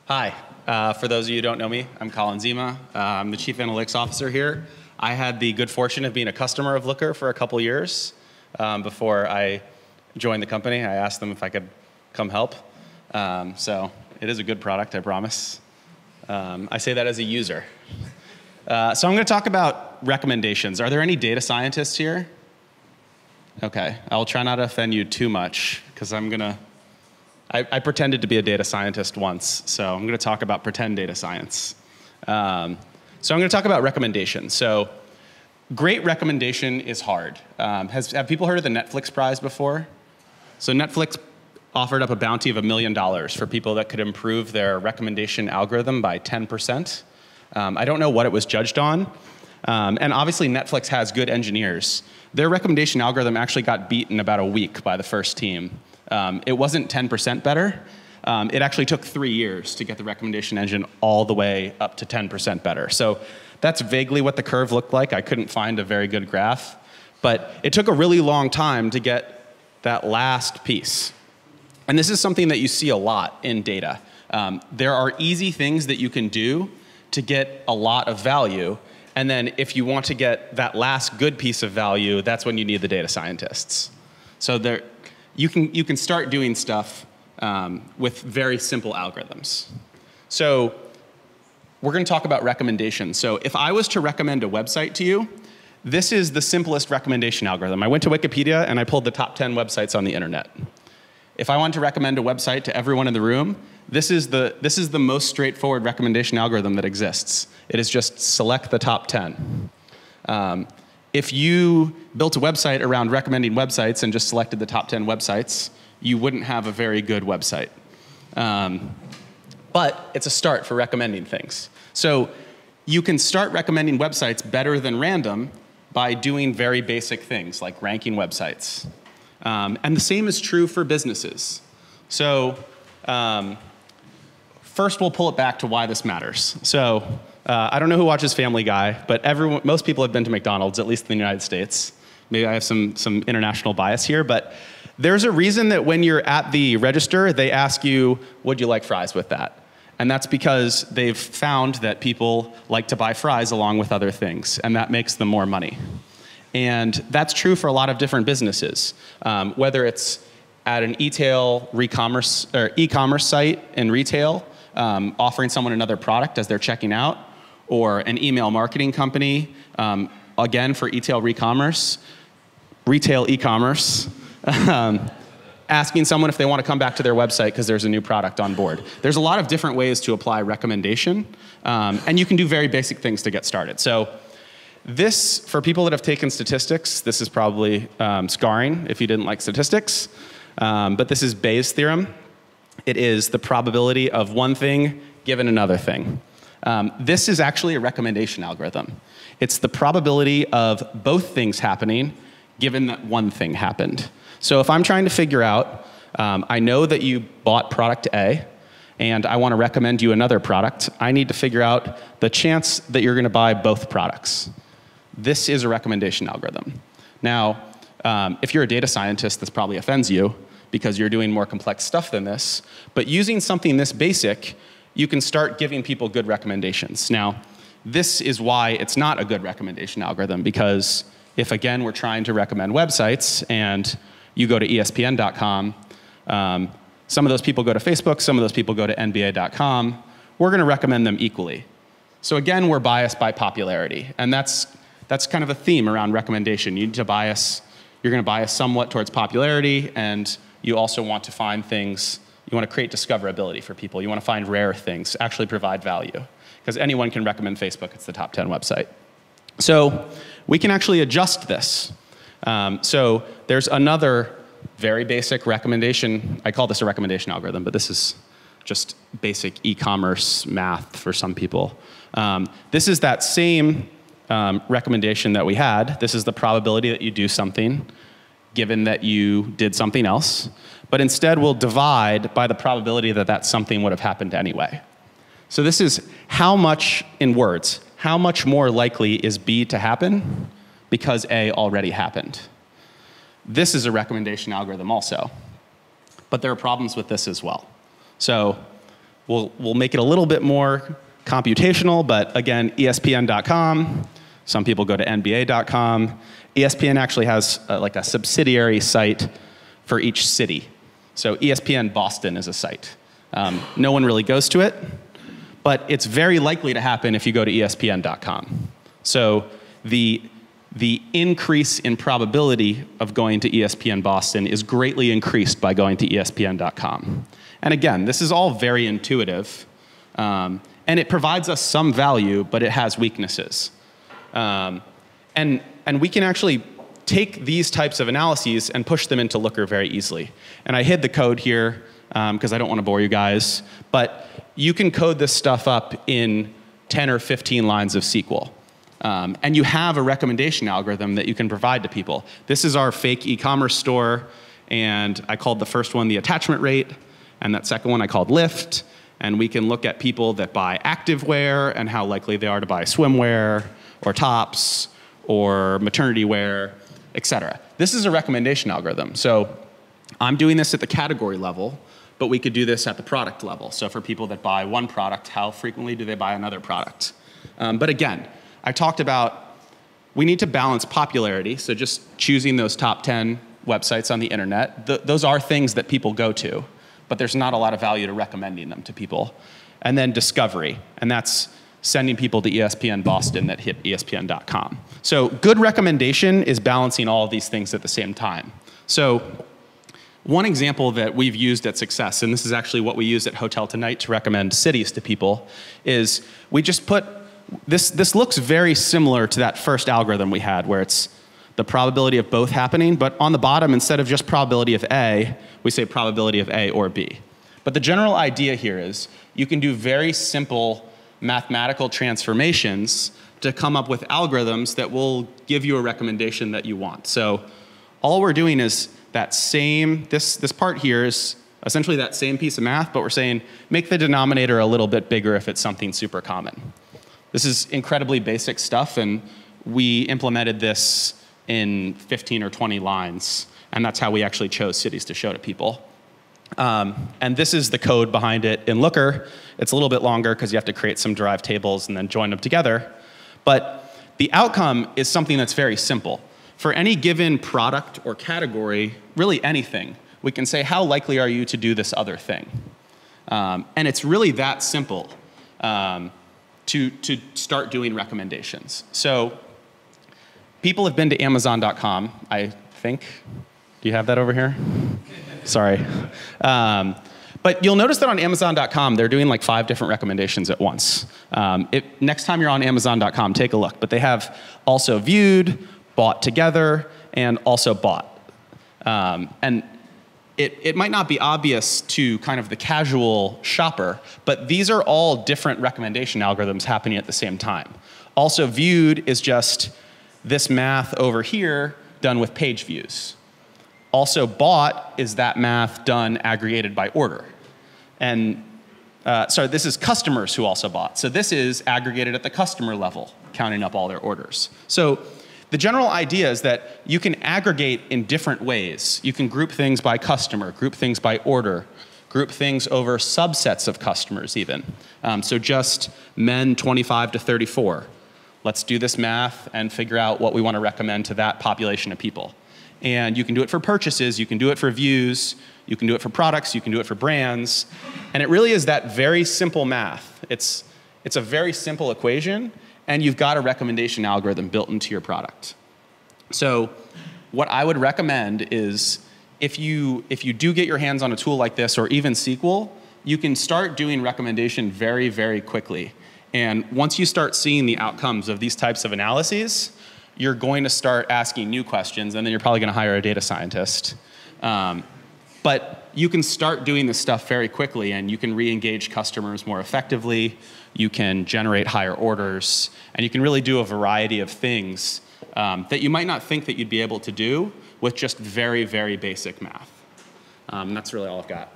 Hi. For those of you who don't know me, I'm Colin Zima. I'm the Chief Analytics Officer here. I had the good fortune of being a customer of Looker for a couple years before I joined the company. I asked them if I could come help. So it is a good product, I promise. I say that as a user. So I'm going to talk about recommendations. Are there any data scientists here? Okay. I'll try not to offend you too much because I pretended to be a data scientist once, so I'm going to talk about pretend data science. So I'm going to talk about recommendations. So great recommendation is hard. Have people heard of the Netflix prize before? So Netflix offered up a bounty of $1 million for people that could improve their recommendation algorithm by 10%. I don't know what it was judged on. And obviously Netflix has good engineers. Their recommendation algorithm actually got beat in about a week by the first team. It wasn't 10% better. It actually took 3 years to get the recommendation engine all the way up to 10% better. So that's vaguely what the curve looked like. I couldn't find a very good graph. But it took a really long time to get that last piece. And this is something that you see a lot in data. There are easy things that you can do to get a lot of value. And then if you want to get that last good piece of value, that's when you need the data scientists. So you can start doing stuff with very simple algorithms. So we're going to talk about recommendations. So if I was to recommend a website to you, this is the simplest recommendation algorithm. I went to Wikipedia and I pulled the top 10 websites on the internet. If I want to recommend a website to everyone in the room, this is the most straightforward recommendation algorithm that exists. It is just select the top 10. If you built a website around recommending websites and just selected the top 10 websites, you wouldn't have a very good website. But it's a start for recommending things. So you can start recommending websites better than random by doing very basic things like ranking websites. And the same is true for businesses. So first we'll pull it back to why this matters. So I don't know who watches Family Guy, but most people have been to McDonald's, at least in the United States. Maybe I have some international bias here, but there's a reason that when you're at the register, they ask you, would you like fries with that? And that's because they've found that people like to buy fries along with other things, and that makes them more money. And that's true for a lot of different businesses, whether it's at an e-commerce site in retail, offering someone another product as they're checking out, or an email marketing company, again for retail e-commerce, asking someone if they want to come back to their website because there's a new product on board. There's a lot of different ways to apply recommendation, and you can do very basic things to get started. So this, for people that have taken statistics, this is probably scarring if you didn't like statistics, but this is Bayes' theorem. It is the probability of one thing given another thing. This is actually a recommendation algorithm. It's the probability of both things happening given that one thing happened. So if I'm trying to figure out, I know that you bought product A, and I want to recommend you another product, I need to figure out the chance that you're going to buy both products. This is a recommendation algorithm. Now, if you're a data scientist, this probably offends you because you're doing more complex stuff than this. But using something this basic, you can start giving people good recommendations. Now, this is why it's not a good recommendation algorithm, because if, again, we're trying to recommend websites and you go to ESPN.com, some of those people go to Facebook, some of those people go to NBA.com, we're going to recommend them equally. So again, we're biased by popularity. And that's kind of a theme around recommendation. You need to bias, you're going to bias somewhat towards popularity, and you also want to find things, you want to create discoverability for people. You want to find rare things, actually provide value. Because anyone can recommend Facebook, it's the top 10 website. So we can actually adjust this. So there's another very basic recommendation. I call this a recommendation algorithm, but this is just basic e-commerce math for some people. This is that same recommendation that we had. This is the probability that you do something given that you did something else. But instead, we'll divide by the probability that that something would have happened anyway. So this is how much, in words, how much more likely is B to happen because A already happened. This is a recommendation algorithm also. But there are problems with this as well. So We'll make it a little bit more computational, but again, ESPN.com. Some people go to NBA.com. ESPN actually has like a subsidiary site for each city. So ESPN Boston is a site. No one really goes to it, but it's very likely to happen if you go to ESPN.com. So the increase in probability of going to ESPN Boston is greatly increased by going to ESPN.com. And again, this is all very intuitive, and it provides us some value, but it has weaknesses. And we can actually take these types of analyses and push them into Looker very easily. And I hid the code here because I don't want to bore you guys, but you can code this stuff up in 10 or 15 lines of SQL. And you have a recommendation algorithm that you can provide to people. This is our fake e-commerce store, and I called the first one the attachment rate, and that second one I called lift, and we can look at people that buy activewear and how likely they are to buy swimwear or tops or maternity wear, et cetera. This is a recommendation algorithm. So I'm doing this at the category level, but we could do this at the product level. So for people that buy one product, how frequently do they buy another product? But again, I talked about we need to balance popularity, so just choosing those top 10 websites on the internet. Those are things that people go to, but there's not a lot of value to recommending them to people. And then discovery, and that's sending people to ESPN Boston that hit ESPN.com. So good recommendation is balancing all of these things at the same time. So one example that we've used at Success, and this is actually what we use at Hotel Tonight to recommend cities to people, is we just put, this looks very similar to that first algorithm we had where it's the probability of both happening, but on the bottom, instead of just probability of A, we say probability of A or B. But the general idea here is you can do very simple mathematical transformations to come up with algorithms that will give you a recommendation that you want. So all we're doing is that same, this part here is essentially that same piece of math, but we're saying make the denominator a little bit bigger if it's something super common. This is incredibly basic stuff, and we implemented this in 15 or 20 lines, and that's how we actually chose cities to show to people. And this is the code behind it in Looker. It's a little bit longer because you have to create some derived tables and then join them together. But the outcome is something that's very simple. For any given product or category, really anything, we can say, how likely are you to do this other thing? And it's really that simple to start doing recommendations. So people have been to Amazon.com, I think. Do you have that over here? Sorry. But you'll notice that on Amazon.com, they're doing like 5 different recommendations at once. Next time you're on Amazon.com, take a look. But they have also viewed, bought together, and also bought. And it might not be obvious to kind of the casual shopper, but these are all different recommendation algorithms happening at the same time. Also viewed is just this math over here done with page views. Also bought is that math done aggregated by order. And sorry, this is customers who also bought. So this is aggregated at the customer level, counting up all their orders. So the general idea is that you can aggregate in different ways. You can group things by customer, group things by order, group things over subsets of customers even. So just men 25 to 34. Let's do this math and figure out what we want to recommend to that population of people. And you can do it for purchases, you can do it for views, you can do it for products, you can do it for brands. And it really is that very simple math. It's a very simple equation, and you've got a recommendation algorithm built into your product. So what I would recommend is if you do get your hands on a tool like this or even SQL, you can start doing recommendation very, very quickly. And once you start seeing the outcomes of these types of analyses, you're going to start asking new questions, and then you're probably going to hire a data scientist. But you can start doing this stuff very quickly, and you can re-engage customers more effectively. You can generate higher orders, and you can really do a variety of things that you might not think that you'd be able to do with just very, very basic math. That's really all I've got.